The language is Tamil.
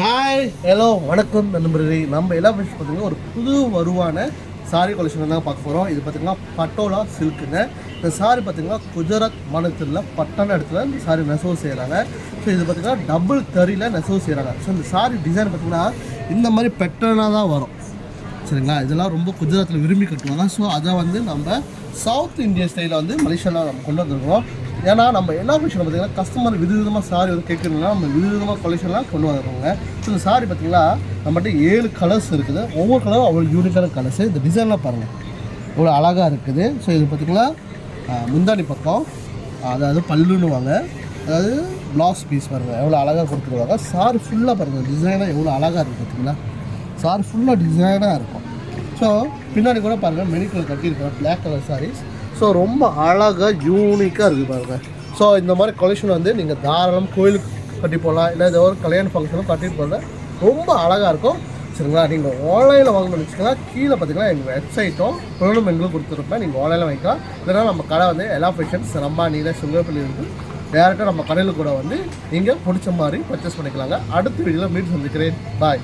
ஹாய் ஹலோ வணக்கம் நண்பர்களே. நம்ம எல்லா விஷயம் பார்த்தீங்கன்னா ஒரு புது வருவான சாரி கலெக்ஷன் தான் பார்க்க போகிறோம். இது பார்த்திங்கன்னா பட்டோலா சில்க்குங்க. இந்த சாரி பார்த்திங்கன்னா குஜராத் மாநிலத்தில் பட்டான இடத்துல இந்த சாரி நெசவு செய்கிறாங்க. ஸோ இது பார்த்திங்கன்னா டபுள் தறியில் நெசவு செய்கிறாங்க. ஸோ இந்த சாரி டிசைன் பார்த்திங்கன்னா இந்த மாதிரி பெட்டர்னாக தான் வரும், சரிங்களா. இதெல்லாம் ரொம்ப குஜராத்தில் விரும்பி கட்டுவாங்க. ஸோ அதை வந்து நம்ம சவுத் இந்தியன் ஸ்டைலில் வந்து மலேசியாவில் நம்ம கொண்டு வந்துருக்கோம். ஏன்னா நம்ம எல்லா விஷயம் பார்த்திங்கன்னா கஸ்டமர் விதவிதமாக சாரி வந்து கேட்குறதுனா நம்ம விதவிதமாக கலெக்ஷன்லாம் கொண்டு வந்துருக்கோங்க. ஸோ இந்த சாரி பார்த்திங்கன்னா நம்மகிட்ட 7 கலர்ஸ் இருக்குது. ஒவ்வொரு கலரும் அவ்வளோ யூனிக்கான கலர்ஸு. இந்த டிசைன்லாம் பாருங்கள் இவ்வளோ அழகாக இருக்குது. ஸோ இது பார்த்திங்கன்னா முந்தானி பக்கம், அதாவது பல்லுன்னுவாங்க, அதாவது ப்ளவுஸ் பீஸ் பாருங்கள் எவ்வளோ அழகாக கொடுத்துருவாங்க. சாரி ஃபுல்லாக பாருங்கள் டிசைனாக எவ்வளோ அழகாக இருக்குது பார்த்திங்களா. சாரி ஃபுல்லாக டிசைனாக இருக்கும். ஸோ பின்னாடி கூட பாருங்கள் மெனிக்கல் கட்டியிருக்காங்க, பிளாக் கலர் சாரீஸ். ஸோ ரொம்ப அழகாக யூனிக்காக இருக்குது பாருங்கள். ஸோ இந்த மாதிரி கலெக்ஷன் வந்து நீங்கள் தாராளம் கோயிலுக்கு கட்டி போகலாம், இல்லை ஏதோ ஒரு கல்யாண ஃபங்க்ஷனும் கட்டிட்டு போகலாம், ரொம்ப அழகாக இருக்கும், சரிங்களா. நீங்கள் ஆன்லைனில் வாங்கணும்னு வச்சுக்கலாம். கீழே பார்த்தீங்கன்னா எங்கள் வெப்சைட்டும் பொருளும் எங்களுக்கு கொடுத்துருப்பேன். நீங்கள் ஆன்லைனில் வாங்கிக்கலாம். இல்லைனா நம்ம கடை வந்து எல்லா ஃபேஷன்ஸ் ரம்பானியில் சுங்கப்பள்ளி இருக்குது. டேரெக்டாக நம்ம கடையில் கூட வந்து நீங்கள் பிடிச்ச மாதிரி பர்ச்சேஸ் பண்ணிக்கலாங்க. அடுத்த வீடியோவில் மீட் சந்திக்கிறேன். பாய்.